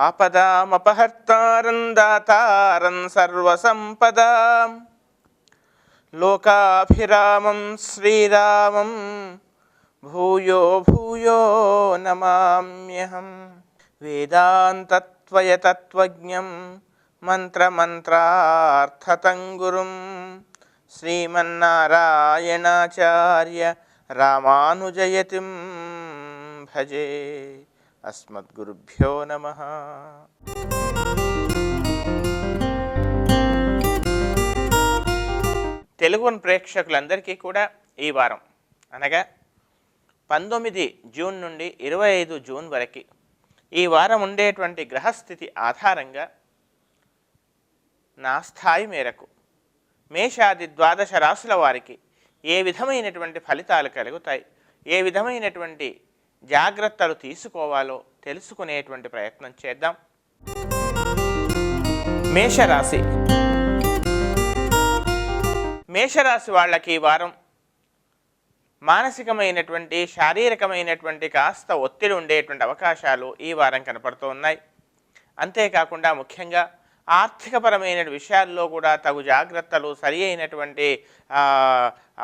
ఆపదామపహర్తారం దాతారం సర్వసంపదాం లోకాభిరామం శ్రీరామం భూయో భూయో నమామ్యహం. వేదాంతత్వయతత్వజ్ఞం మంత్రమంత్రార్థతం గురుం శ్రీమన్నారాయణాచార్య రామానుజయతిం భజే. అస్మద్గురుభ్యో నమః. తెలుగు ప్రేక్షకులందరికీ కూడా ఈ వారం అనగా 19 జూన్ నుండి 25 జూన్ వరకు ఈ వారం ఉండేటువంటి గ్రహస్థితి ఆధారంగా నా స్థాయి మేరకు మేషాది ద్వాదశ రాశుల వారికి ఏ విధమైనటువంటి ఫలితాలు కలుగుతాయి, ఏ విధమైనటువంటి జాగ్రత్తలు తీసుకోవాలో తెలుసుకునేటువంటి ప్రయత్నం చేద్దాం. మేషరాశి. మేషరాశి వాళ్ళకి ఈ వారం మానసికమైనటువంటి శారీరకమైనటువంటి కాస్త ఒత్తిడి ఉండేటువంటి అవకాశాలు ఈ వారం కనపడుతూ ఉన్నాయి. అంతేకాకుండా ముఖ్యంగా ఆర్థికపరమైన విషయాల్లో కూడా తగు జాగ్రత్తలు, సరి అయినటువంటి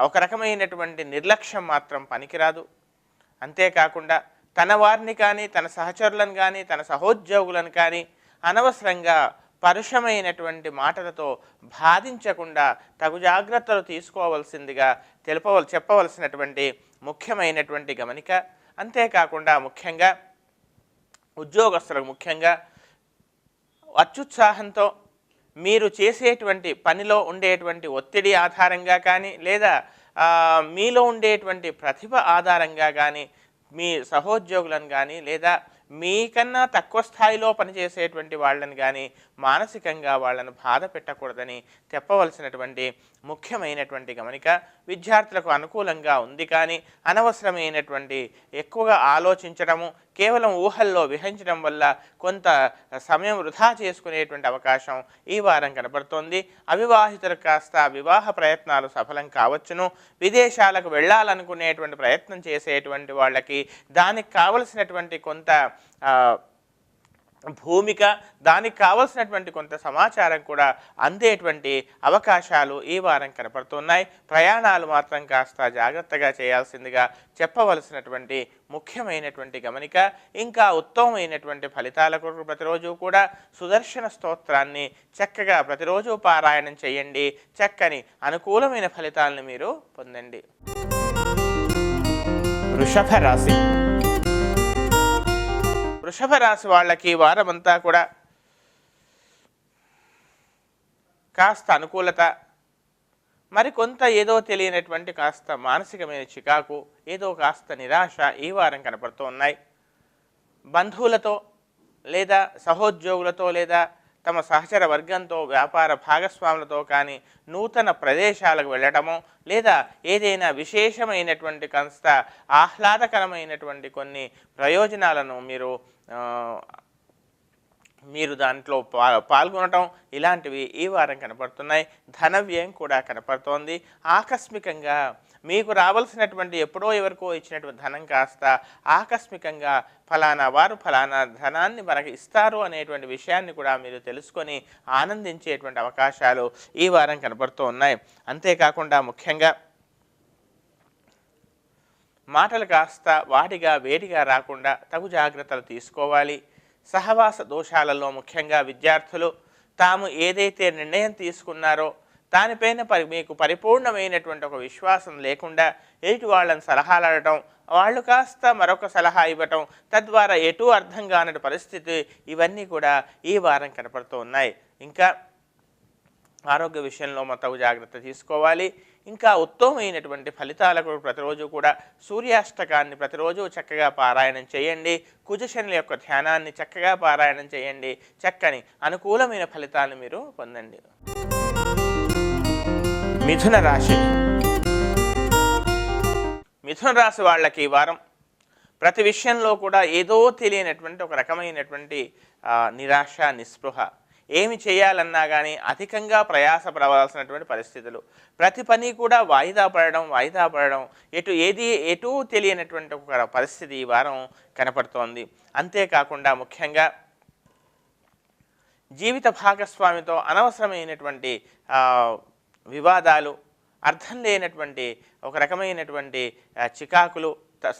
ఒక రకమైనటువంటి నిర్లక్ష్యం మాత్రం పనికిరాదు. అంతేకాకుండా తన వారిని కానీ, తన సహచరులను కానీ, తన సహోద్యోగులను కానీ అనవసరంగా పరుషమైనటువంటి మాటలతో బాధించకుండా తగు జాగ్రత్తలు తీసుకోవాల్సిందిగా చెప్పవలసినటువంటి ముఖ్యమైనటువంటి గమనిక. అంతేకాకుండా ముఖ్యంగా ఉద్యోగస్తులకు ముఖ్యంగా అత్యుత్సాహంతో మీరు చేసేటువంటి పనిలో ఉండేటువంటి ఒత్తిడి ఆధారంగా కానీ, లేదా మీలో ఉండేటువంటి ప్రతిభ ఆధారంగా కానీ మీ సహోద్యోగులను కానీ, లేదా మీకన్నా తక్కువ స్థాయిలో పనిచేసేటువంటి వాళ్ళని కానీ మానసికంగా వాళ్ళను బాధ పెట్టకూడదని చెప్పవలసినటువంటి ముఖ్యమైనటువంటి గమనిక. విద్యార్థులకు అనుకూలంగా ఉంది, కానీ అనవసరమైనటువంటి ఎక్కువగా ఆలోచించడము, కేవలం ఊహల్లో విహరించడం వల్ల కొంత సమయం వృధా చేసుకునేటువంటి అవకాశం ఈ వారం కనబడుతోంది. అవివాహితులకు కాస్త వివాహ ప్రయత్నాలు సఫలం కావచ్చును. విదేశాలకు వెళ్ళాలనుకునేటువంటి ప్రయత్నం చేసేటువంటి వాళ్ళకి దానికి కావలసినటువంటి కొంత భూమిక, దానికి కావలసినటువంటి కొంత సమాచారం కూడా అందేటువంటి అవకాశాలు ఈ వారం కనపడుతున్నాయి. ప్రయాణాలు మాత్రం కాస్త జాగ్రత్తగా చేయాల్సిందిగా చెప్పవలసినటువంటి ముఖ్యమైనటువంటి గమనిక. ఇంకా ఉత్తమమైనటువంటి ఫలితాల కొరకు ప్రతిరోజు కూడా సుదర్శన స్తోత్రాన్ని చక్కగా ప్రతిరోజు పారాయణం చేయండి. చక్కని అనుకూలమైన ఫలితాలను మీరు పొందండి. వృషభ రాశి. వృషభ రాశి వాళ్ళకి వారమంతా కూడా కాస్త అనుకూలత, మరికొంత ఏదో తెలియనటువంటి కాస్త మానసికమైన చికాకు, ఏదో కాస్త నిరాశ ఈ వారం కనపడుతూ ఉన్నాయి. బంధువులతో లేదా సహోద్యోగులతో లేదా తమ సహచర వర్గంతో, వ్యాపార భాగస్వాములతో కానీ నూతన ప్రదేశాలకు వెళ్ళటమో, లేదా ఏదైనా విశేషమైనటువంటి కాస్త ఆహ్లాదకరమైనటువంటి కొన్ని ప్రయోజనాలను మీరు దాంట్లో పాల్గొనటం ఇలాంటివి ఈ వారం కనపడుతున్నాయి. ధన వ్యయం కూడా కనపడుతోంది. ఆకస్మికంగా మీకు రావాల్సినటువంటి ఎప్పుడో ఎవరికో ఇచ్చినటువంటి ధనం కాస్త ఆకస్మికంగా ఫలానా వారు ఫలానా ధనాన్ని మనకు ఇస్తారు అనేటువంటి విషయాన్ని కూడా మీరు తెలుసుకొని ఆనందించేటువంటి అవకాశాలు ఈ వారం కనపడుతూ ఉన్నాయి. అంతేకాకుండా ముఖ్యంగా మాటలు కాస్త వాటిగా వేడిగా రాకుండా తగు జాగ్రత్తలు తీసుకోవాలి. సహవాస దోషాలలో ముఖ్యంగా విద్యార్థులు తాము ఏదైతే నిర్ణయం తీసుకున్నారో దానిపైన మీకు పరిపూర్ణమైనటువంటి ఒక విశ్వాసం లేకుండా ఎదుటి వాళ్ళని సలహాలు అడగటం, వాళ్ళు కాస్త మరొక సలహా ఇవ్వటం, తద్వారా ఎటు అర్థం కాని పరిస్థితి, ఇవన్నీ కూడా ఈ వారం కనపడుతూ ఉన్నాయి. ఇంకా ఆరోగ్య విషయంలో తగు జాగ్రత్త తీసుకోవాలి. ఇంకా ఉత్తమమైనటువంటి ఫలితాలకు ప్రతిరోజు కూడా సూర్యాష్టకాన్ని ప్రతిరోజు చక్కగా పారాయణం చేయండి. కుజశనుల యొక్క ధ్యానాన్ని చక్కగా పారాయణం చేయండి. చక్కని అనుకూలమైన ఫలితాలను మీరు పొందండి. మిథున రాశి. మిథున రాశి వాళ్ళకి ఈ వారం ప్రతి విషయంలో కూడా ఏదో తెలియనటువంటి ఒక రకమైనటువంటి నిరాశ, నిస్పృహ, ఏమి చేయాలన్నా కానీ అధికంగా ప్రయాసపడవలసినటువంటి పరిస్థితులు, ప్రతి పని కూడా వాయిదా పడడం ఎటు తెలియనటువంటి ఒక పరిస్థితి ఈ వారం కనపడుతోంది. అంతేకాకుండా ముఖ్యంగా జీవిత భాగస్వామితో అనవసరమైనటువంటి వివాదాలు, అర్థం లేనటువంటి ఒక రకమైనటువంటి చికాకులు,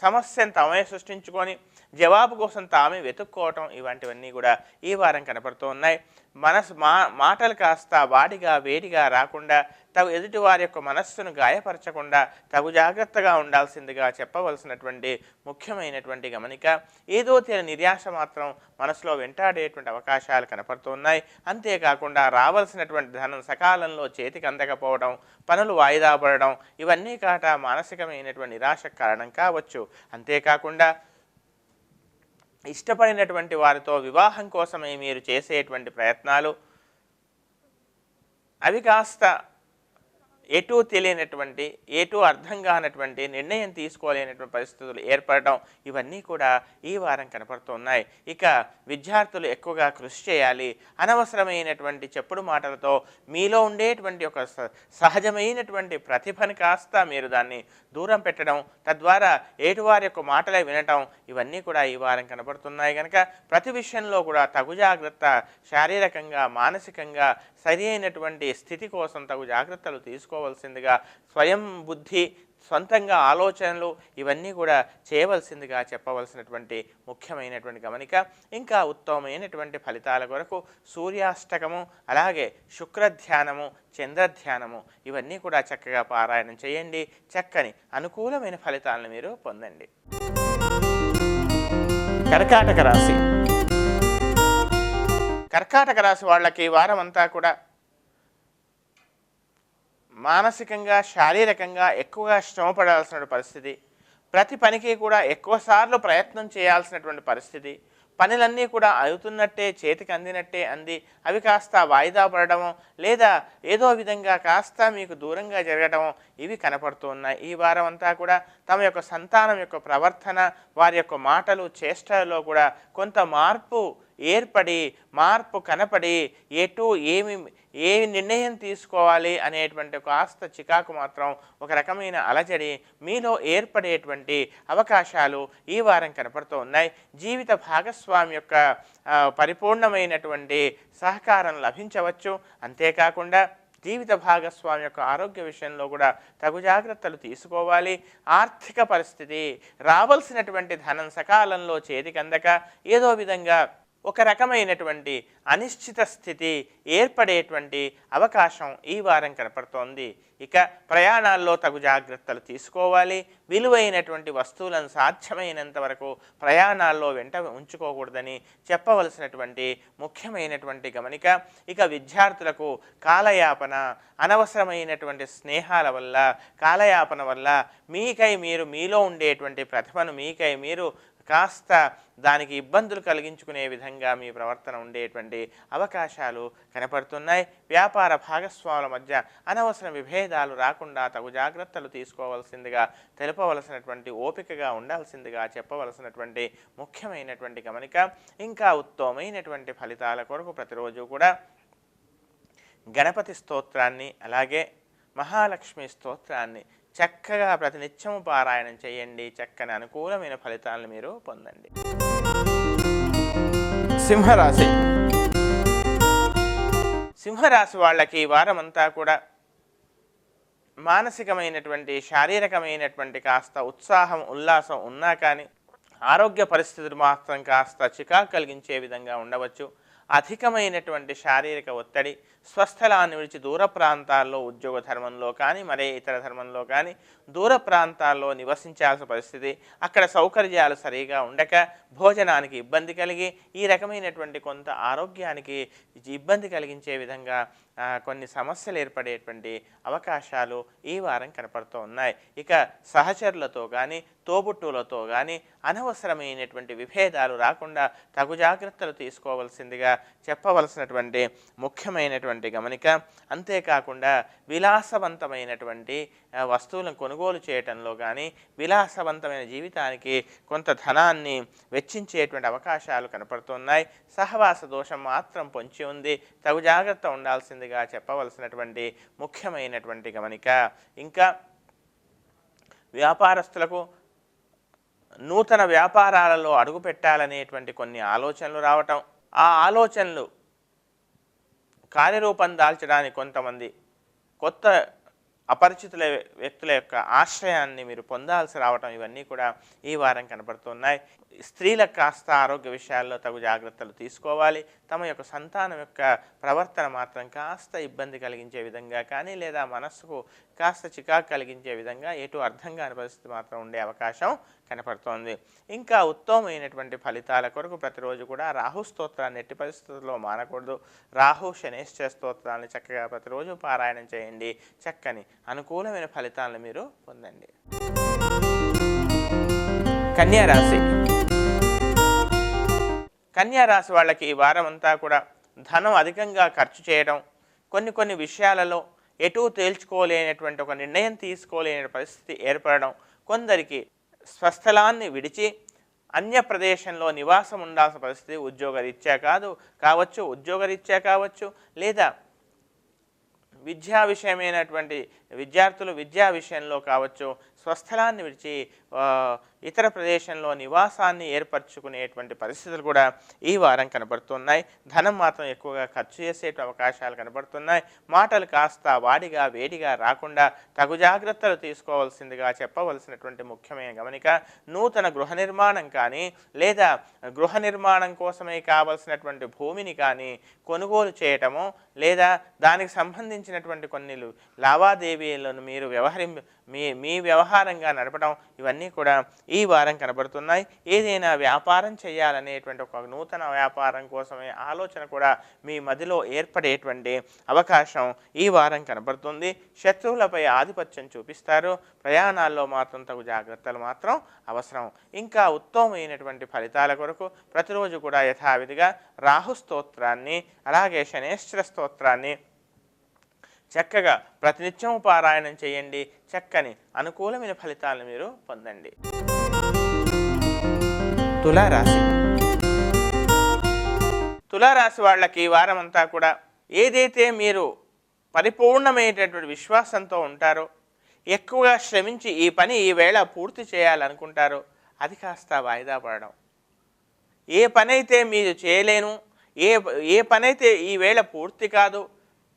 సమస్యను తామే సృష్టించుకొని జవాబు కోసం తామే వెతుక్కోవటం, ఇలాంటివన్నీ కూడా ఈ వారం కనపడుతూ ఉన్నాయి. మాటలు కాస్త వాడిగా వేడిగా రాకుండా, ఎదుటి వారి యొక్క మనస్సును గాయపరచకుండా తగు జాగ్రత్తగా ఉండాల్సిందిగా చెప్పవలసినటువంటి ముఖ్యమైనటువంటి గమనిక. ఏదో తెలియని నిరాశ మాత్రం మనసులో వెంటాడేటువంటి అవకాశాలు కనపడుతూ ఉన్నాయి. అంతేకాకుండా రావాల్సినటువంటి ధనం సకాలంలో చేతికి అందకపోవడం, పనులు వాయిదా పడడం, ఇవన్నీ కాట మానసికమైనటువంటి నిరాశకు కారణం కావచ్చు. అంతేకాకుండా ఇష్టపడినటువంటి వారితో వివాహం కోసమే మీరు చేసేటువంటి ప్రయత్నాలు అవి కాస్త ఎటూ తెలియనటువంటి, ఎటూ అర్థం కానటువంటి, నిర్ణయం తీసుకోలేనటువంటి పరిస్థితులు ఏర్పడడం, ఇవన్నీ కూడా ఈ వారం కనపడుతున్నాయి. ఇక విద్యార్థులు ఎక్కువగా కృషి చేయాలి. అనవసరమైనటువంటి చెప్పుడు మాటలతో మీలో ఉండేటువంటి ఒక సహజమైనటువంటి ప్రతిభను కాస్త మీరు దాన్ని దూరం పెట్టడం, తద్వారా ఏటువారి యొక్క మాటలే వినటం, ఇవన్నీ కూడా ఈ వారం కనపడుతున్నాయి. కనుక ప్రతి విషయంలో కూడా తగు జాగ్రత్త, శారీరకంగా మానసికంగా సరి అయినటువంటి స్థితి కోసం తగు జాగ్రత్తలు తీసుకోవాల్సిందిగా, స్వయం బుద్ధి, సొంతంగా ఆలోచనలు, ఇవన్నీ కూడా చేయవలసిందిగా చెప్పవలసినటువంటి ముఖ్యమైనటువంటి గమనిక. ఇంకా ఉత్తమమైనటువంటి ఫలితాల కొరకు సూర్యాష్టకము, అలాగే శుక్రధ్యానము, చంద్రధ్యానము, ఇవన్నీ కూడా చక్కగా పారాయణం చేయండి. చక్కని అనుకూలమైన ఫలితాలను మీరు పొందండి. కర్కాటక రాశి. కర్కాటక రాశి వాళ్ళకి వారం అంతా కూడా మానసికంగా, శారీరకంగా ఎక్కువగా శ్రమపడాల్సిన పరిస్థితి, ప్రతి పనికి కూడా ఎక్కువసార్లు ప్రయత్నం చేయాల్సినటువంటి పరిస్థితి, పనులన్నీ కూడా అవుతున్నట్టే, చేతికి అందినట్టే అంది అవి కాస్త వాయిదా పడడము, లేదా ఏదో విధంగా కాస్త మీకు దూరంగా జరగడము, ఇవి కనపడుతూ ఉన్నాయి. ఈ వారం అంతా కూడా తమ యొక్క సంతానం యొక్క ప్రవర్తన, వారి యొక్క మాటలు, చేష్టలలో కూడా కొంత మార్పు ఏర్పడి, మార్పు కనపడి, ఏ నిర్ణయం తీసుకోవాలి అనేటువంటి కాస్త చికాకు మాత్రం, ఒక రకమైన అలజడి మీలో ఏర్పడేటువంటి అవకాశాలు ఈ వారం కనపడుతూ ఉన్నాయి. జీవిత భాగస్వామి యొక్క పరిపూర్ణమైనటువంటి సహకారం లభించవచ్చు. అంతేకాకుండా జీవిత భాగస్వామి యొక్క ఆరోగ్య విషయంలో కూడా తగు జాగ్రత్తలు తీసుకోవాలి. ఆర్థిక పరిస్థితి, రావాల్సినటువంటి ధనం సకాలంలో చేతికి అందక ఏదో విధంగా ఒక రకమైనటువంటి అనిశ్చిత స్థితి ఏర్పడేటువంటి అవకాశం ఈ వారం కనపడుతోంది. ఇక ప్రయాణాల్లో తగు జాగ్రత్తలు తీసుకోవాలి. విలువైనటువంటి వస్తువులను సాధ్యమైనంత వరకు ప్రయాణాల్లో వెంట ఉంచుకోకూడదని చెప్పవలసినటువంటి ముఖ్యమైనటువంటి గమనిక. ఇక విద్యార్థులకు కాలయాపన, అనవసరమైనటువంటి స్నేహాల వల్ల, కాలయాపన వల్ల మీలో ఉండేటువంటి ప్రతిభను మీరు కాస్త దానికి ఇబ్బందులు కలిగించుకునే విధంగా మీ ప్రవర్తన ఉండేటువంటి అవకాశాలు కనపడుతున్నాయి. వ్యాపార భాగస్వాముల మధ్య అనవసర విభేదాలు రాకుండా తగు జాగ్రత్తలు తీసుకోవాల్సిందిగా, తెలుపవలసినటువంటి ఓపికగా ఉండాల్సిందిగా చెప్పవలసినటువంటి ముఖ్యమైనటువంటి గమనిక. ఇంకా ఉత్తమమైనటువంటి ఫలితాల కొరకు ప్రతిరోజు కూడా గణపతి స్తోత్రాన్ని, అలాగే మహాలక్ష్మి స్తోత్రాన్ని చక్కగా ప్రతినిత్యము పారాయణం చేయండి. చక్కని అనుకూలమైన ఫలితాలను మీరు పొందండి. సింహరాశి. సింహరాశి వాళ్ళకి ఈ వారం అంతా కూడా మానసికమైనటువంటి, శారీరకమైనటువంటి కాస్త ఉత్సాహం, ఉల్లాసం ఉన్నా కానీ ఆరోగ్య పరిస్థితులు మాత్రం కాస్త చికాకు కలిగించే విధంగా ఉండవచ్చు. అధికమైనటువంటి శారీరక ఒత్తిడి, స్వస్థలాన్ని విడిచి దూర ప్రాంతాల్లో, ఉద్యోగ ధర్మంలో కానీ మరే ఇతర ధర్మంలో కానీ దూర ప్రాంతాల్లో నివసించాల్సిన పరిస్థితి, అక్కడ సౌకర్యాలు సరిగా ఉండక భోజనానికి ఇబ్బంది కలిగి, ఈ రకమైనటువంటి కొంత ఆరోగ్యానికి ఇబ్బంది కలిగించే విధంగా కొన్ని సమస్యలు ఏర్పడేటువంటి అవకాశాలు ఈ వారం కనపడుతూ ఉన్నాయి. ఇక సహచరులతో కానీ, తోబుట్టువులతో కానీ అనవసరమైనటువంటి విభేదాలు రాకుండా తగు జాగ్రత్తలు తీసుకోవాల్సిందిగా చెప్పవలసినటువంటి ముఖ్యమైనటువంటి గమనిక. అంతేకాకుండా విలాసవంతమైనటువంటి వస్తువులను కొనుగోలు చేయటంలో కానీ, విలాసవంతమైన జీవితానికి కొంత ధనాన్ని వెచ్చించేటువంటి అవకాశాలు కనపడుతున్నాయి. సహవాస దోషం మాత్రం పొంచి ఉంది. తగు జాగ్రత్త ఉండాల్సిందిగా చెప్పవలసినటువంటి ముఖ్యమైనటువంటి గమనిక. ఇంకా వ్యాపారస్తులకు నూతన వ్యాపారాలలో అడుగు పెట్టాలనేటువంటి కొన్ని ఆలోచనలు రావటం, ఆ ఆలోచనలు కార్యరూపం దాల్చడానికి కొంతమంది కొత్త అపరిచితుల వ్యక్తుల యొక్క ఆశ్రయాన్ని మీరు పొందాల్సి రావటం, ఇవన్నీ కూడా ఈ వారం కనబడుతున్నాయి. స్త్రీలకు కాస్త ఆరోగ్య విషయాల్లో తగు జాగ్రత్తలు తీసుకోవాలి. తమ యొక్క సంతానం యొక్క ప్రవర్తన మాత్రం కాస్త ఇబ్బంది కలిగించే విధంగా కానీ, లేదా మనస్సుకు కాస్త చికాకు కలిగించే విధంగా ఎటు అర్థం కాని పరిస్థితి మాత్రం ఉండే అవకాశం కనపడుతోంది. ఇంకా ఉత్తమమైనటువంటి ఫలితాల కొరకు ప్రతిరోజు కూడా రాహు స్తోత్రాన్ని ఎట్టి పరిస్థితుల్లో మానకూడదు. రాహు శనేశ్వర స్తోత్రాన్ని చక్కగా ప్రతిరోజు పారాయణం చేయండి. చక్కని అనుకూలమైన ఫలితాలను మీరు పొందండి. కన్యా రాశి. కన్యా రాశి వాళ్ళకి ఈ వారం అంతా కూడా ధనం అధికంగా ఖర్చు చేయడం, కొన్ని విషయాలలో ఎటు తేల్చుకోలేనటువంటి ఒక నిర్ణయం తీసుకోలేని పరిస్థితి ఏర్పడడం, కొందరికి స్వస్థలాన్ని విడిచి అన్య ప్రదేశంలో నివాసం ఉండాల్సిన పరిస్థితి ఉద్యోగరీత్యా ఉద్యోగరీత్యా కావచ్చు, లేదా విద్యా విషయమైనటువంటి విద్యార్థులు విద్యా విషయంలో కావచ్చు స్వస్థలాన్ని విడిచి ఇతర ప్రదేశంలో నివాసాన్ని ఏర్పరచుకునేటువంటి పరిస్థితులు కూడా ఈ వారం కనబడుతున్నాయి. ధనం మాత్రం ఎక్కువగా ఖర్చు చేసే అవకాశాలు కనబడుతున్నాయి. మాటలు కాస్త వాడిగా వేడిగా రాకుండా తగు జాగ్రత్తలు తీసుకోవాల్సిందిగా చెప్పవలసినటువంటి ముఖ్యమైన గమనిక. నూతన గృహ నిర్మాణం కానీ, లేదా గృహ నిర్మాణం కోసమే కావలసినటువంటి భూమిని కానీ కొనుగోలు చేయటము, లేదా దానికి సంబంధించినటువంటి కొన్ని లావాదేవీలను మీరు మీ వ్యవహారంగా నడపడం, ఇవన్నీ కూడా ఈ వారం కనబడుతున్నాయి. ఏదైనా వ్యాపారం చేయాలనేటువంటి ఒక నూతన వ్యాపారం కోసమే ఆలోచన కూడా మీ మదిలో ఏర్పడేటువంటి అవకాశం ఈ వారం కనబడుతుంది. శత్రువులపై ఆధిపత్యం చూపిస్తారు. ప్రయాణాల్లో మాత్రం తగు జాగ్రత్తలు మాత్రం అవసరం. ఇంకా ఉత్తమమైనటువంటి ఫలితాల కొరకు ప్రతిరోజు కూడా యథావిధిగా రాహు స్తోత్రాన్ని, అలాగే శనేశ్వర స్తోత్రాన్ని చక్కగా ప్రతినిత్యం పారాయణం చేయండి. చక్కని అనుకూలమైన ఫలితాలను మీరు పొందండి. తులారాశి. తులారాశి వాళ్ళకి ఈ వారం అంతా కూడా ఏదైతే మీరు పరిపూర్ణమైనటువంటి విశ్వాసంతో ఉంటారో, ఎక్కువగా శ్రమించి ఈ పని ఈ వేళ పూర్తి చేయాలనుకుంటారో, అది కాస్త వాయిదా పడడం, ఏ పనైతే మీరు చేయలేను, ఏ పనైతే ఈ వేళ పూర్తి కాదు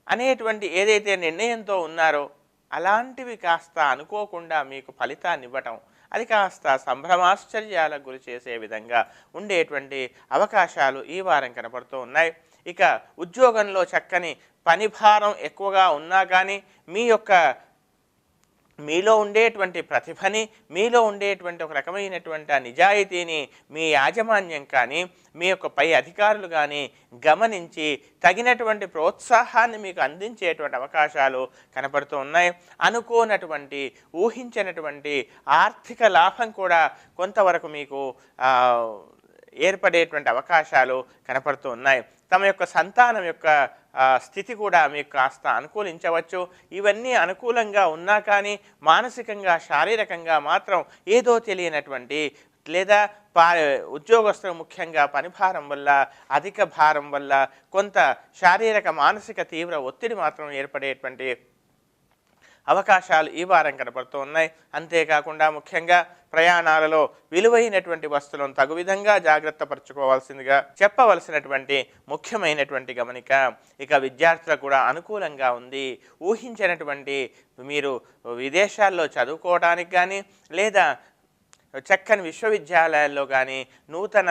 అనేటువంటి ఏదైతే నిర్ణయంతో ఉన్నారో అలాంటివి కాస్త అనుకోకుండా మీకు ఫలితాన్ని ఇవ్వటం, అది కాస్త సంభ్రమాశ్చర్యాలకు గురి చేసే విధంగా ఉండేటువంటి అవకాశాలు ఈ వారం కనపడుతూ ఉన్నాయి. ఇక ఉద్యోగంలో చక్కని పని భారం ఎక్కువగా ఉన్నా కానీ మీలో ఉండేటువంటి ప్రతిభని, మీలో ఉండేటువంటి ఒక రకమైనటువంటి నిజాయితీని మీ యాజమాన్యం కానీ, మీ యొక్క పై అధికారులు కానీ గమనించి తగినటువంటి ప్రోత్సాహాన్ని మీకు అందించేటువంటి అవకాశాలు కనపడుతూ ఉన్నాయి. అనుకోనటువంటి ఊహించినటువంటి ఆర్థిక లాభం కూడా కొంతవరకు మీకు ఏర్పడేటువంటి అవకాశాలు కనపడుతూ ఉన్నాయి. తమ యొక్క సంతానం యొక్క స్థితి కూడా మీకు కాస్త అనుకూలించవచ్చు. ఇవన్నీ అనుకూలంగా ఉన్నా కానీ మానసికంగా శారీరకంగా మాత్రం ఏదో తెలియనటువంటి, లేదా ఉద్యోగస్తులు ముఖ్యంగా పనిభారం వల్ల, అధిక భారం వల్ల కొంత శారీరక మానసిక తీవ్ర ఒత్తిడి మాత్రం ఏర్పడేటువంటి అవకాశాలు ఈ వారం కనపడుతూ ఉన్నాయి. అంతేకాకుండా ముఖ్యంగా ప్రయాణాలలో విలువైనటువంటి వస్తువులను తగు విధంగా జాగ్రత్త పరచుకోవాల్సిందిగా చెప్పవలసినటువంటి ముఖ్యమైనటువంటి గమనిక. ఇక విద్యార్థులకు కూడా అనుకూలంగా ఉంది. ఊహించినటువంటి మీరు విదేశాల్లో చదువుకోవడానికి కానీ, లేదా చక్కని విశ్వవిద్యాలయాల్లో కానీ, నూతన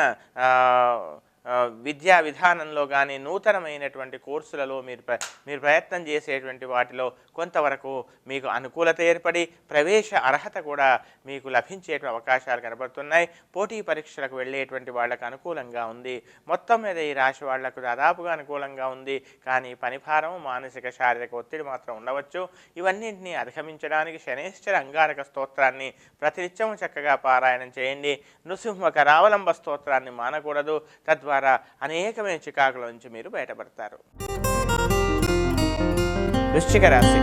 విద్యా విధానంలో కానీ, నూతనమైనటువంటి కోర్సులలో మీరు ప్రయత్నం చేసేటువంటి వాటిలో కొంతవరకు మీకు అనుకూలత ఏర్పడి ప్రవేశ అర్హత కూడా మీకు లభించేటువంటి అవకాశాలు కనబడుతున్నాయి. పోటీ పరీక్షలకు వెళ్ళేటువంటి వాళ్ళకు అనుకూలంగా ఉంది. మొత్తం మీద ఈ రాశి వాళ్లకు దాదాపుగా అనుకూలంగా ఉంది. కానీ పనిభారం, మానసిక శారీరక ఒత్తిడి మాత్రం ఉండవచ్చు. ఇవన్నింటినీ అధిగమించడానికి శనేశ్వర అంగారక స్తోత్రాన్ని ప్రతినిత్యం చక్కగా పారాయణం చేయండి. నృసింహ కరావలంబ స్తోత్రాన్ని మానకూడదు. తద్వారా అనేకమైన చికాకుల నుంచి మీరు బయటపడతారు. వృశ్చిక రాశి.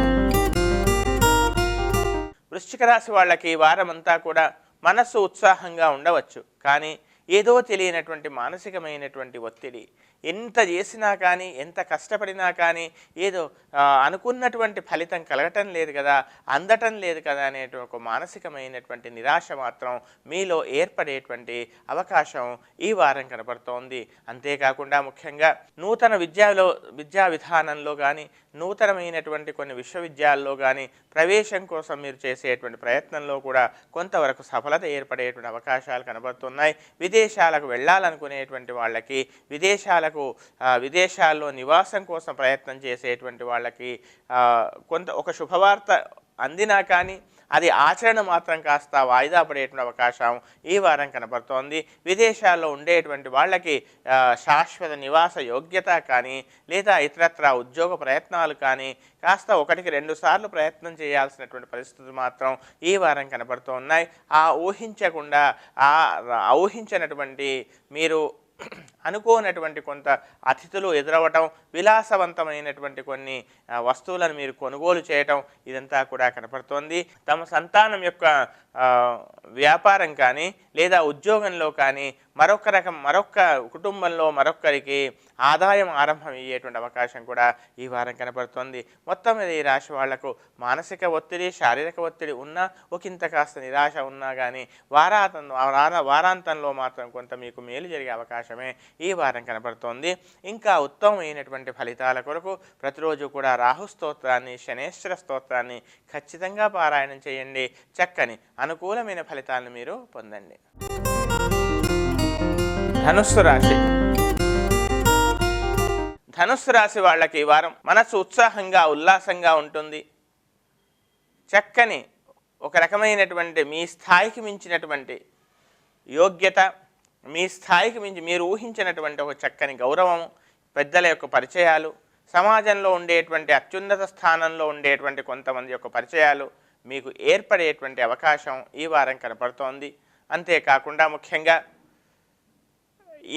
వృశ్చిక రాశి వాళ్ళకి ఈ వారం అంతా కూడా మనస్సు ఉత్సాహంగా ఉండవచ్చు, కానీ ఏదో తెలియనటువంటి మానసికమైనటువంటి ఒత్తిడి, ఎంత చేసినా కానీ ఎంత కష్టపడినా కానీ ఏదో అనుకున్నటువంటి ఫలితం కలగటం లేదు కదా, అందటం లేదు కదా అనే ఒక మానసికమైనటువంటి నిరాశ మాత్రం మీలో ఏర్పడేటువంటి అవకాశం ఈ వారం కనపడుతోంది. అంతేకాకుండా ముఖ్యంగా నూతన విద్యా విధానంలో కానీ నూతనమైనటువంటి కొన్ని విశ్వవిద్యాలయాల్లో కానీ ప్రవేశం కోసం మీరు చేసేటువంటి ప్రయత్నంలో కూడా కొంతవరకు సఫలత ఏర్పడేటువంటి అవకాశాలు కనబడుతున్నాయి. విదేశాలకు వెళ్ళాలనుకునేటువంటి వాళ్ళకి, విదేశాల్లో నివాసం కోసం ప్రయత్నం చేసేటువంటి వాళ్ళకి కొంత ఒక శుభవార్త అందినా కానీ అది ఆచరణ మాత్రం కాస్త వాయిదా పడేటువంటి అవకాశం ఈ వారం కనబడుతోంది. విదేశాల్లో ఉండేటువంటి వాళ్ళకి శాశ్వత నివాస యోగ్యత కానీ లేదా ఇతరత్ర ఉద్యోగ ప్రయత్నాలు కానీ కాస్త 1-2 సార్లు ప్రయత్నం చేయాల్సినటువంటి పరిస్థితులు మాత్రం ఈ వారం కనబడుతూ ఉన్నాయి. ఊహించినటువంటి మీరు అనుకోనటువంటి కొంత అతిథులు ఎదురవటం, విలాసవంతమైనటువంటి కొన్ని వస్తువులను మీరు కొనుగోలు చేయటం ఇదంతా కూడా కనపడుతోంది. తమ సంతానం యొక్క వ్యాపారం కానీ లేదా ఉద్యోగంలో కానీ మరొక కుటుంబంలో మరొకరికి ఆదాయం ఆరంభం అయ్యేటువంటి అవకాశం కూడా ఈ వారం కనపడుతోంది. మొత్తం మీద ఈ రాశి వాళ్లకు మానసిక ఒత్తిడి, శారీరక ఒత్తిడి ఉన్నా, ఒకంత కాస్త నిరాశ ఉన్నా కానీ వారాంతంలో మాత్రం కొంత మీకు మేలు జరిగే అవకాశమే ఈ వారం కనపడుతోంది. ఇంకా ఉత్తమమైనటువంటి ఫలితాల కొరకు ప్రతిరోజు కూడా రాహు స్తోత్రాన్ని, శనేశ్వర స్తోత్రాన్ని ఖచ్చితంగా పారాయణం చేయండి. చక్కని అనుకూలమైన ఫలితాలను మీరు పొందండి. ధనుస్సు రాశి. ధనుస్సు రాశి వాళ్ళకి ఈ వారం మనసు ఉత్సాహంగా ఉల్లాసంగా ఉంటుంది. చక్కని ఒక రకమైనటువంటి మీ స్థాయికి మించినటువంటి యోగ్యత, మీ స్థాయికి మించి మీరు ఊహించినటువంటి ఒక చక్కని గౌరవం, పెద్దల యొక్క పరిచయాలు, సమాజంలో ఉండేటువంటి అత్యున్నత స్థానంలో ఉండేటువంటి కొంతమంది యొక్క పరిచయాలు మీకు ఏర్పడేటువంటి అవకాశం ఈ వారం కనపడుతోంది. అంతేకాకుండా ముఖ్యంగా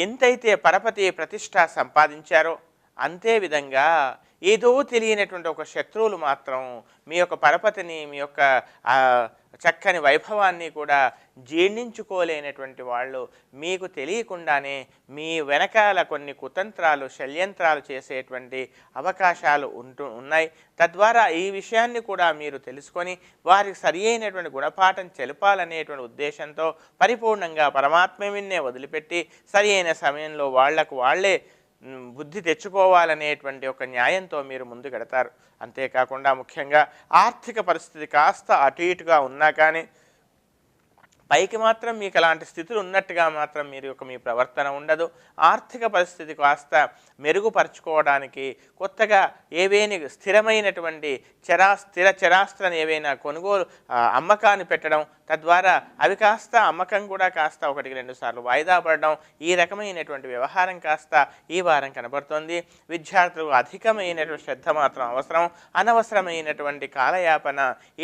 ఎంతైతే పరపతి ప్రతిష్ట సంపాదించారో అంతే విధంగా ఏదో తెలియనటువంటి ఒక శత్రువులు మాత్రం మీ యొక్క పరపతిని, మీ యొక్క చక్కని వైభవాన్ని కూడా జీర్ణించుకోలేనటువంటి వాళ్ళు మీకు తెలియకుండానే మీ వెనకాల కొన్ని కుతంత్రాలు, షడ్యంత్రాలు చేసేటువంటి అవకాశాలు ఉన్నాయి. తద్వారా ఈ విషయాన్ని కూడా మీరు తెలుసుకొని వారికి సరి అయినటువంటి గుణపాఠం చెలపాలనేటువంటి ఉద్దేశంతో పరిపూర్ణంగా పరమాత్మవిన్నే వదిలిపెట్టి సరి అయిన సమయంలో వాళ్ళే బుద్ధి తెచ్చుకోవాలనేటువంటి ఒక న్యాయంతో మీరు ముందుకెడతారు. అంతేకాకుండా ముఖ్యంగా ఆర్థిక పరిస్థితి కాస్త అటు ఇటుగా ఉన్నా కానీ పైకి మాత్రం మీకు అలాంటి స్థితులు ఉన్నట్టుగా మాత్రం మీ ప్రవర్తన ఉండదు. ఆర్థిక పరిస్థితి కాస్త మెరుగుపరుచుకోవడానికి కొత్తగా ఏవైనా స్థిరమైనటువంటి చరాస్తులను ఏవైనా కొనుగోలు అమ్మకాన్ని పెట్టడం, తద్వారా అవి కాస్త అమ్మకం కూడా కాస్త 1-2 సార్లు వాయిదా పడడం, ఈ రకమైనటువంటి వ్యవహారం కాస్త ఈ వారం కనబడుతోంది. విద్యార్థులకు అధికమైనటువంటి శ్రద్ధ మాత్రం అవసరం. అనవసరమైనటువంటి కాలయాపన,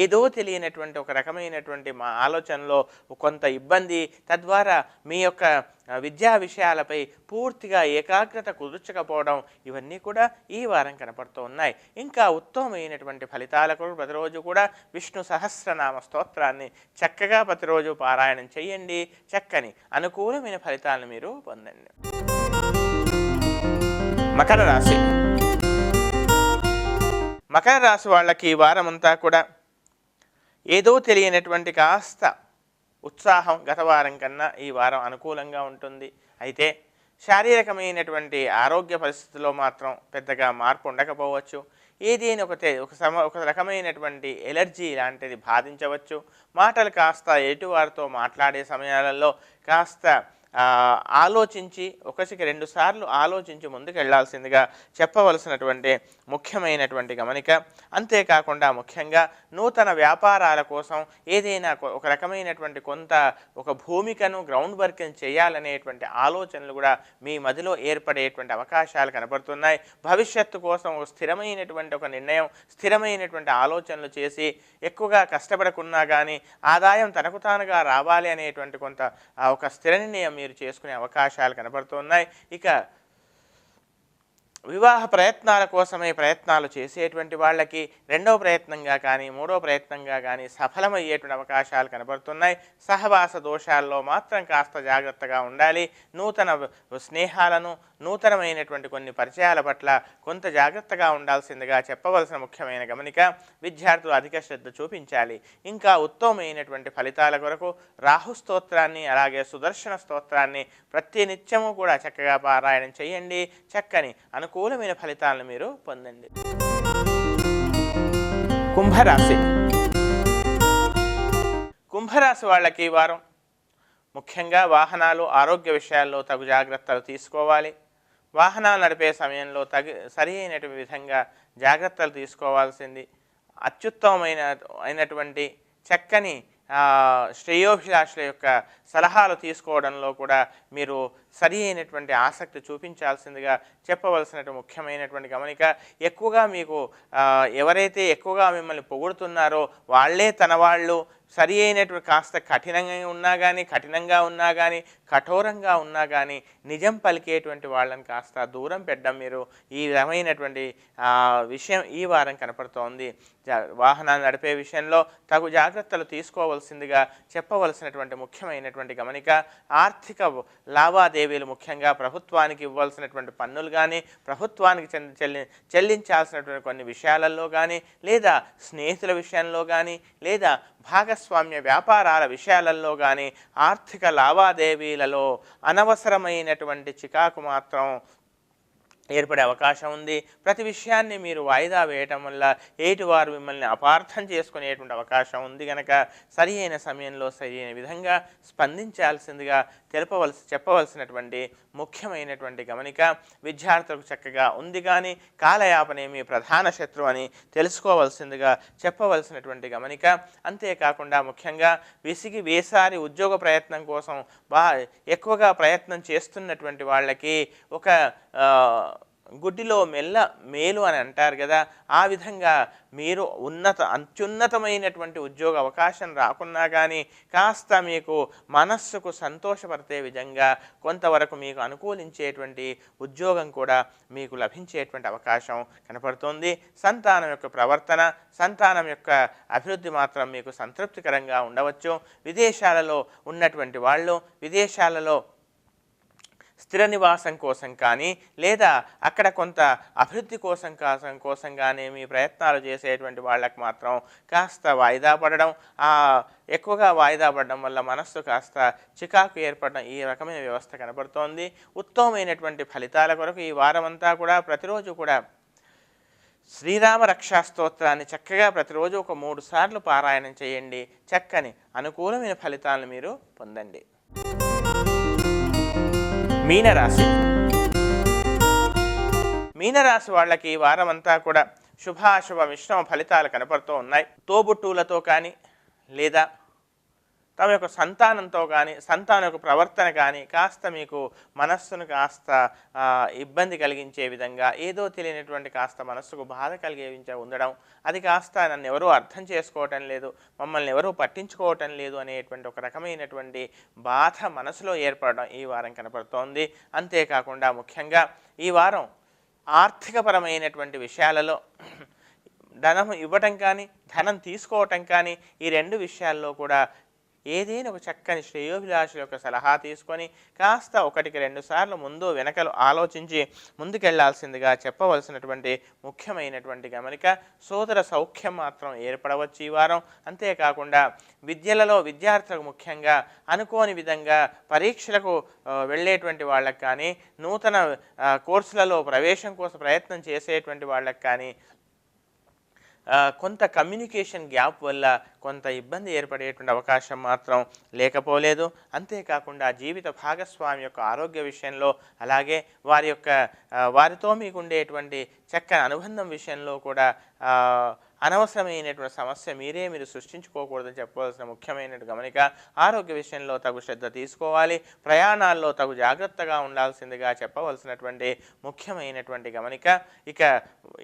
ఏదో తెలియనటువంటి ఒక రకమైనటువంటి మా ఆలోచనలో కొంత ఇబ్బంది, తద్వారా మీ యొక్క విద్యా విషయాలపై పూర్తిగా ఏకాగ్రత కుదుర్చకపోవడం ఇవన్నీ కూడా ఈ వారం కనపడుతూ ఉన్నాయి. ఇంకా ఉత్తమమైనటువంటి ఫలితాలకు ప్రతిరోజు కూడా విష్ణు సహస్రనామ స్తోత్రాన్ని చక్కగా ప్రతిరోజు పారాయణం చేయండి. చక్కని అనుకూలమైన ఫలితాలను మీరు పొందండి. మకర రాశి. మకర రాశి వాళ్ళకి ఈ వారం అంతా కూడా ఏదో తెలియనటువంటి కాస్త ఉత్సాహం గత వారం కన్నా ఈ వారం అనుకూలంగా ఉంటుంది. అయితే శారీరకమైనటువంటి ఆరోగ్య పరిస్థితుల్లో మాత్రం పెద్దగా మార్పు ఉండకపోవచ్చు. ఏదైనా ఒక రకమైనటువంటి ఎలర్జీ లాంటిది బాధించవచ్చు. మాటలు కాస్త ఎటువారితో మాట్లాడే సమయాలలో కాస్త ఆలోచించి 1-2 సార్లు ఆలోచించి ముందుకు వెళ్లాల్సిందిగా చెప్పవలసినటువంటి ముఖ్యమైనటువంటి గమనిక. అంతేకాకుండా ముఖ్యంగా నూతన వ్యాపారాల కోసం ఏదైనా ఒక రకమైనటువంటి ఒక భూమికను గ్రౌండ్ వర్క్ని చేయాలనేటువంటి ఆలోచనలు కూడా మీ మదిలో ఏర్పడేటువంటి అవకాశాలు కనబడుతున్నాయి. భవిష్యత్తు కోసం ఒక స్థిరమైనటువంటి ఒక నిర్ణయం, స్థిరమైనటువంటి ఆలోచనలు చేసి ఎక్కువగా కష్టపడకున్నా కానీ ఆదాయం తనకు తానుగా రావాలి అనేటువంటి ఒక స్థిర నిర్ణయం మీరు చేసుకునే అవకాశాలు కనబడుతున్నాయి. ఇక వివాహ ప్రయత్నాల కోసమే ప్రయత్నాలు చేసేటువంటి వాళ్ళకి రెండవ ప్రయత్నంగా కానీ మూడవ ప్రయత్నంగా కానీ సఫలమయ్యేటువంటి అవకాశాలు కనబడుతున్నాయి. సహవాస దోషాల్లో మాత్రం కాస్త జాగ్రత్తగా ఉండాలి. నూతన స్నేహాలను నూతనమైనటువంటి కొన్ని పరిచయాల పట్ల కొంత జాగ్రత్తగా ఉండాల్సిందిగా చెప్పవలసిన ముఖ్యమైన గమనిక. విద్యార్థులు అధిక శ్రద్ధ చూపించాలి. ఇంకా ఉత్తమమైనటువంటి ఫలితాల కొరకు రాహు స్తోత్రాన్ని అలాగే సుదర్శన స్తోత్రాన్ని ప్రతి నిత్యము కూడా చక్కగా పారాయణం చేయండి. చక్కని అనుకూలమైన ఫలితాలను మీరు పొందండి. కుంభరాశి. కుంభరాశి వాళ్ళకి ఈ వారం ముఖ్యంగా వాహనాలు ఆరోగ్య విషయాల్లో తగు జాగ్రత్తలు తీసుకోవాలి. వాహనాలు నడిపే సమయంలో సరి అయినటువంటి విధంగా జాగ్రత్తలు తీసుకోవాల్సింది. అయినటువంటి చక్కని శ్రేయోభిలాషుల యొక్క సలహాలు తీసుకోవడంలో కూడా మీరు సరి అయినటువంటి ఆసక్తి చూపించాల్సిందిగా చెప్పవలసినటువంటి ముఖ్యమైనటువంటి గమనిక. ఎక్కువగా మీకు ఎవరైతే ఎక్కువగా మిమ్మల్ని పొగుడుతున్నారో వాళ్ళే తన వాళ్ళు సరి అయినటువంటి కాస్త కఠినంగా ఉన్నా కానీ కఠోరంగా ఉన్నా కానీ నిజం పలికేటువంటి వాళ్ళని కాస్త దూరం పెట్టడం మీరు ఈ విధమైనటువంటి విషయం ఈ వారం కనపడుతోంది. వాహనాలు నడిపే విషయంలో తగు జాగ్రత్తలు తీసుకోవాల్సిందిగా చెప్పవలసినటువంటి ముఖ్యమైనటువంటి గమనిక. ఆర్థిక లావాదేవీలు ముఖ్యంగా ప్రభుత్వానికి ఇవ్వాల్సినటువంటి పన్నులు కానీ ప్రభుత్వానికి చెల్లించాల్సినటువంటి కొన్ని విషయాలలో కానీ లేదా స్నేహితుల విషయంలో కానీ లేదా భాగస్వామ్య వ్యాపారాల విషయాలలో కానీ ఆర్థిక లావాదేవీలలో అనవసరమైనటువంటి చికాకు మాత్రం ఏర్పడే అవకాశం ఉంది. ప్రతి విషయాన్ని మీరు వాయిదా వేయటం వల్ల ఎదుటివారు మిమ్మల్ని అపార్థం చేసుకునేటువంటి అవకాశం ఉంది కనుక సరి అయిన సమయంలో సరి అయిన విధంగా స్పందించాల్సిందిగా చెప్పవలసినటువంటి ముఖ్యమైనటువంటి గమనిక. విద్యార్థులకు చక్కగా ఉంది కానీ కాలయాపనే మీ ప్రధాన శత్రువు అని తెలుసుకోవాల్సిందిగా చెప్పవలసినటువంటి గమనిక. అంతేకాకుండా ముఖ్యంగా విసిగి వేసారి ఉద్యోగ ప్రయత్నం కోసం ఎక్కువగా ప్రయత్నం చేస్తున్నటువంటి వాళ్ళకి ఒక గుడ్డిలో మేలు అని అంటారు కదా, ఆ విధంగా మీరు అత్యున్నతమైనటువంటి ఉద్యోగ అవకాశం రాకున్నా కానీ కాస్త మీకు మనస్సుకు సంతోషపరిచే విధంగా కొంతవరకు మీకు అనుకూలించేటువంటి ఉద్యోగం కూడా మీకు లభించేటువంటి అవకాశం కనపడుతుంది. సంతానం యొక్క ప్రవర్తన, సంతానం యొక్క అభివృద్ధి మాత్రం మీకు సంతృప్తికరంగా ఉండవచ్చు. విదేశాలలో ఉన్నటువంటి వాళ్ళు విదేశాలలో స్థిర నివాసం కోసం కానీ లేదా అక్కడ కొంత అభివృద్ధి కోసం కానీ మీ ప్రయత్నాలు చేసేటువంటి వాళ్ళకి మాత్రం కాస్త వాయిదా పడడం, ఎక్కువగా వాయిదా పడడం వల్ల మనస్సు కాస్త చికాకు ఏర్పడడం ఈ రకమైన వ్యవస్థ కనబడుతోంది. ఉత్తమమైనటువంటి ఫలితాల కొరకు ఈ వారమంతా కూడా ప్రతిరోజు కూడా శ్రీరామ రక్షా స్తోత్రాన్ని చక్కగా ప్రతిరోజు ఒక 3 సార్లు పారాయణం చేయండి. చక్కని అనుకూలమైన ఫలితాలను మీరు పొందండి. మీనరాశి. మీనరాశి వాళ్ళకి ఈ వారమంతా కూడా శుభాశుభ మిశ్రమ ఫలితాలు కనపడుతూ ఉన్నాయి. తోబుట్టువులతో కానీ లేదా తమ యొక్క సంతానంతో కానీ సంతానం యొక్క ప్రవర్తన కానీ కాస్త మీకు మనస్సును కాస్త ఇబ్బంది కలిగించే విధంగా ఏదో తెలియనటువంటి కాస్త మనస్సుకు బాధ కలిగించే ఉండడం, అది కాస్త నన్ను ఎవరూ అర్థం చేసుకోవటం లేదు, మమ్మల్ని ఎవరూ పట్టించుకోవటం లేదు అనేటువంటి ఒక రకమైనటువంటి బాధ మనసులో ఏర్పడడం ఈ వారం కనపడుతోంది. అంతేకాకుండా ముఖ్యంగా ఈ వారం ఆర్థికపరమైనటువంటి విషయాలలో ధనం ఇవ్వటం కానీ ధనం తీసుకోవటం కానీ ఈ 2 విషయాల్లో కూడా ఏదైనా ఒక చక్కని శ్రేయోభిలాషుల యొక్క సలహా తీసుకొని కాస్త 1-2 సార్లు ముందు వెనకలు ఆలోచించి ముందుకెళ్లాల్సిందిగా చెప్పవలసినటువంటి ముఖ్యమైనటువంటి గమనిక. సోదర సౌఖ్యం మాత్రం ఏర్పడవచ్చు ఈ వారం. అంతేకాకుండా విద్యలలో విద్యార్థులకు ముఖ్యంగా అనుకోని విధంగా పరీక్షలకు వెళ్ళేటువంటి వాళ్ళకి కానీ నూతన కోర్సులలో ప్రవేశం కోసం ప్రయత్నం చేసేటువంటి వాళ్ళకి కానీ కొంత కమ్యూనికేషన్ గ్యాప్ వల్ల కొంత ఇబ్బంది ఏర్పడేటువంటి అవకాశం మాత్రం లేకపోలేదు. అంతేకాకుండా జీవిత భాగస్వామి యొక్క ఆరోగ్య విషయంలో అలాగే వారితో మీకు ఉండేటువంటి చక్కని అనుబంధం విషయంలో కూడా అనవసరమైనటువంటి సమస్య మీరు సృష్టించుకోకూడదని చెప్పవలసిన ముఖ్యమైన గమనిక. ఆరోగ్య విషయంలో తగు శ్రద్ధ తీసుకోవాలి. ప్రయాణాల్లో తగు జాగ్రత్తగా ఉండాల్సిందిగా చెప్పవలసినటువంటి ముఖ్యమైనటువంటి గమనిక. ఇక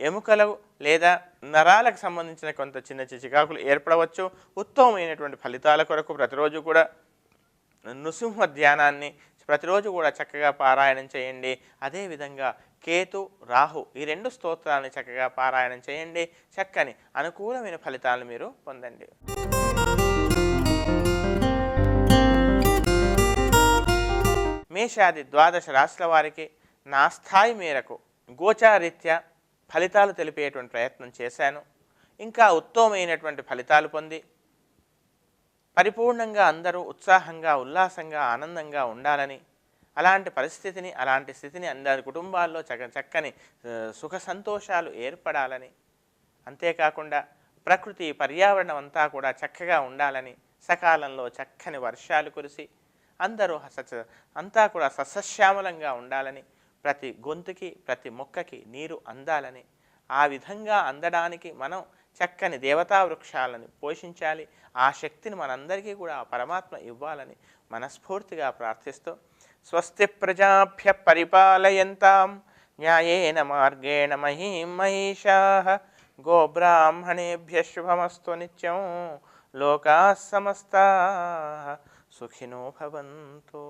ఎముకలు లేదా నరాలకు సంబంధించిన కొంత చిన్న చికాకులు ఏర్పడవచ్చు. ఉత్తమమైనటువంటి ఫలితాల కొరకు ప్రతిరోజు కూడా నృసింహ ధ్యానాన్ని ప్రతిరోజు కూడా చక్కగా పారాయణం చేయండి. అదేవిధంగా కేతు, రాహు ఈ 2 స్తోత్రాలను చక్కగా పారాయణం చేయండి. చక్కని అనుకూలమైన ఫలితాలను మీరు పొందండి. మేషాది 12 రాశుల వారికి నా స్థాయి మేరకు గోచారీత్యా ఫలితాలు తెలిపేటువంటి ప్రయత్నం చేశాను. ఇంకా ఉత్తమమైనటువంటి ఫలితాలు పొంది పరిపూర్ణంగా అందరూ ఉత్సాహంగా, ఉల్లాసంగా, ఆనందంగా ఉండాలని, అలాంటి పరిస్థితిని, అలాంటి స్థితిని అందరి కుటుంబాల్లో చక్కని సుఖ సంతోషాలు ఏర్పడాలని, అంతేకాకుండా ప్రకృతి పర్యావరణం అంతా కూడా చక్కగా ఉండాలని, సకాలంలో చక్కని వర్షాలు కురిసి అందరూ అంతా కూడా సస్యశ్యామలంగా ఉండాలని, ప్రతి గొంతుకి ప్రతి మొక్కకి నీరు అందాలని, ఆ విధంగా అందడానికి మనం చక్కని దేవతా వృక్షాలను పోషించాలి. ఆ శక్తిని మనందరికీ కూడా ఆ పరమాత్మ ఇవ్వాలని మనస్ఫూర్తిగా ప్రార్థిస్తూ, స్వస్తి ప్రజాభ్య పరిపాలయంతాం న్యాయేన మార్గేణ మహీం మహిషాః గోబ్రాహ్మణేభ్య శుభమస్తు నిత్యం లోకాః సమస్తాః సుఖినో భవంతు.